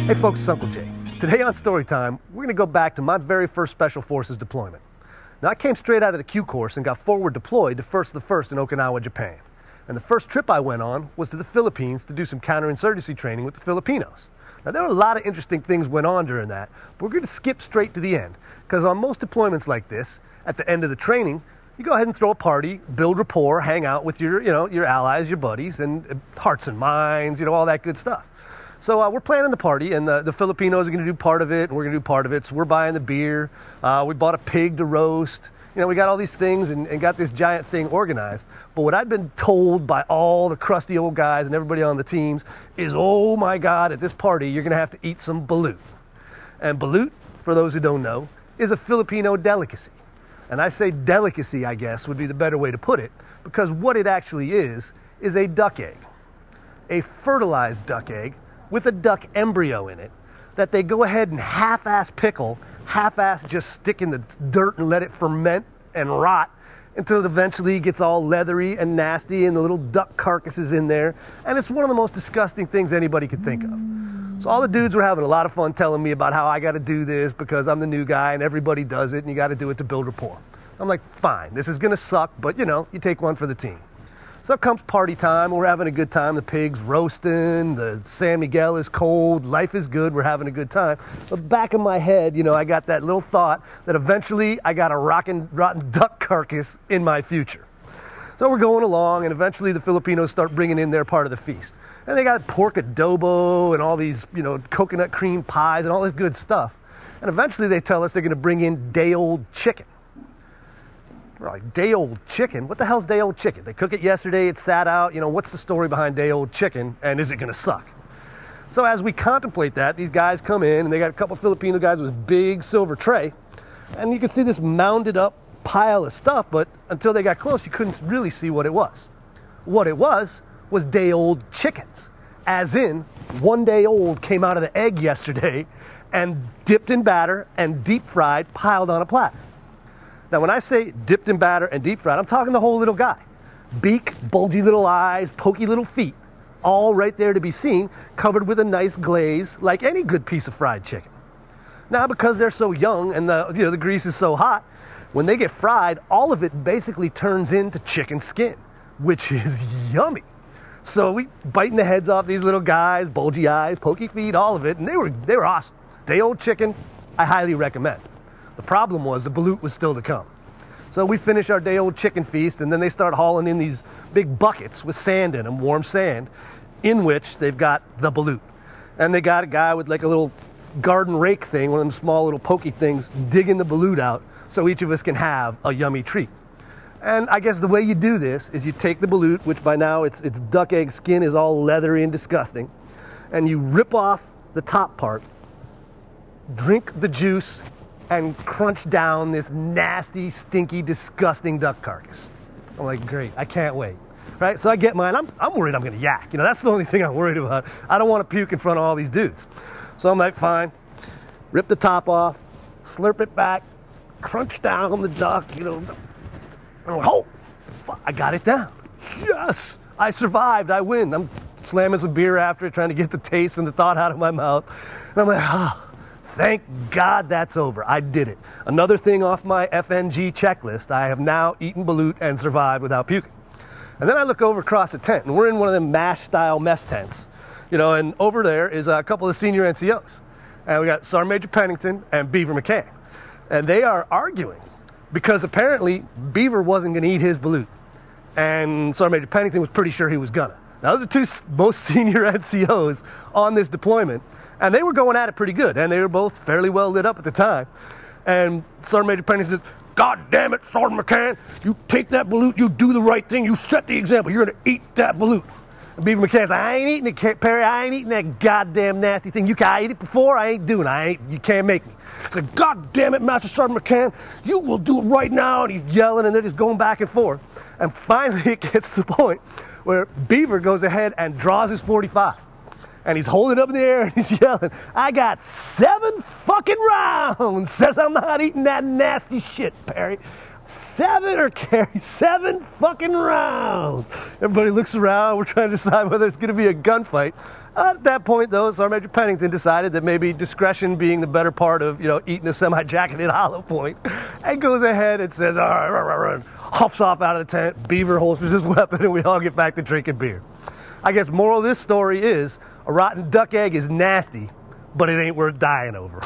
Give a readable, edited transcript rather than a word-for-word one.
Hey folks, it's Uncle Jay. Today on Storytime, we're going to go back to my very first Special Forces deployment. Now, I came straight out of the Q course and got forward deployed to 1st of the 1st in Okinawa, Japan. And the first trip I went on was to the Philippines to do some counterinsurgency training with the Filipinos. Now, there were a lot of interesting things went on during that, but we're going to skip straight to the end, because on most deployments like this, at the end of the training, you go ahead and throw a party, build rapport, hang out with your allies, your buddies, and hearts and minds, all that good stuff. So we're planning the party, and the Filipinos are going to do part of it, and we're going to do part of it. So we're buying the beer. We bought a pig to roast. We got all these things and got this giant thing organized. But what I'd been told by all the crusty old guys and everybody on the teams is, oh my God, at this party, you're going to have to eat some balut. And balut, for those who don't know, is a Filipino delicacy. And I say delicacy, I guess, would be the better way to put it, because what it actually is a duck egg. A fertilized duck egg with a duck embryo in it that they go ahead and half-ass pickle, half-ass just stick in the dirt and let it ferment and rot until it eventually gets all leathery and nasty and the little duck carcasses in there. And it's one of the most disgusting things anybody could think of. So all the dudes were having a lot of fun telling me about how I got to do this because I'm the new guy and everybody does it and you got to do it to build rapport. I'm like, fine, this is going to suck, but you take one for the team. So comes party time, we're having a good time, the pig's roasting, the San Miguel is cold, life is good, we're having a good time. But back in my head, I got that little thought that eventually I got a rotten duck carcass in my future. So we're going along, and eventually the Filipinos start bringing in their part of the feast. And they got pork adobo and all these, coconut cream pies and all this good stuff. And eventually they tell us they're gonna bring in day-old chicken. We're like, day-old chicken? What the hell's day-old chicken? They cook it yesterday, it sat out, what's the story behind day-old chicken, and is it gonna suck? So as we contemplate that, these guys come in, and they got a couple Filipino guys with a big silver tray, and you can see this mounded up pile of stuff, but until they got close, you couldn't really see what it was. What it was day-old chickens, as in, one day old came out of the egg yesterday, and dipped in batter and deep-fried, piled on a platter. Now, when I say dipped in batter and deep fried, I'm talking the whole little guy. Beak, bulgy little eyes, pokey little feet, all right there to be seen, covered with a nice glaze, like any good piece of fried chicken. Now, because they're so young and the grease is so hot, when they get fried, all of it basically turns into chicken skin, which is yummy. So we biting the heads off these little guys, bulgy eyes, pokey feet, all of it, and they were awesome. Day-old chicken, I highly recommend. The problem was the balut was still to come. So we finish our day-old chicken feast, and then they start hauling in these big buckets with sand in them, warm sand, in which they've got the balut. And they got a guy with like a little garden rake thing, one of them small little pokey things, digging the balut out so each of us can have a yummy treat. And I guess the way you do this is you take the balut, which by now its duck egg skin is all leathery and disgusting, and you rip off the top part, drink the juice, and crunch down this nasty, stinky, disgusting duck carcass. I'm like, great, I can't wait. Right? So I get mine. I'm worried I'm gonna yak. That's the only thing I'm worried about. I don't want to puke in front of all these dudes. So I'm like, fine, rip the top off, slurp it back, crunch down the duck, I'm like, oh, fuck, I got it down. Yes, I survived, I win. I'm slamming some beer after it, trying to get the taste and the thought out of my mouth. And I'm like, oh, thank God that's over. I did it. Another thing off my FNG checklist. I have now eaten balut and survived without puking. And then I look over across the tent, and we're in one of them MASH-style mess tents. And over there is a couple of senior NCOs. And we got Sergeant Major Pennington and Beaver McCann. And they are arguing because apparently Beaver wasn't going to eat his balut. And Sergeant Major Pennington was pretty sure he was gonna. Now, those are two most senior NCOs on this deployment. And they were going at it pretty good, and they were both fairly well lit up at the time. And Sergeant Major Pennington said, God damn it, Sergeant McCann, you take that balut, you do the right thing, you set the example, you're gonna eat that balut. And Beaver McCann's like, I ain't eating it, Perry, I ain't eating that goddamn nasty thing. I ate it before, I ain't doing it, you can't make me. He said, God damn it, Master Sergeant McCann, you will do it right now. And he's yelling, and they're just going back and forth. And finally it gets to the point where Beaver goes ahead and draws his .45. And he's holding it up in the air and he's yelling, I got 7 fucking rounds. Says I'm not eating that nasty shit, Perry. 7 or carry 7 fucking rounds. Everybody looks around. We're trying to decide whether it's going to be a gunfight. At that point, though, Sergeant Major Pennington decided that maybe discretion being the better part of, eating a semi-jacketed hollow point, and goes ahead and says, all right, run, huffs off out of the tent, Beaver holsters his weapon, and we all get back to drinking beer. I guess moral of this story is, a rotten duck egg is nasty, but it ain't worth dying over.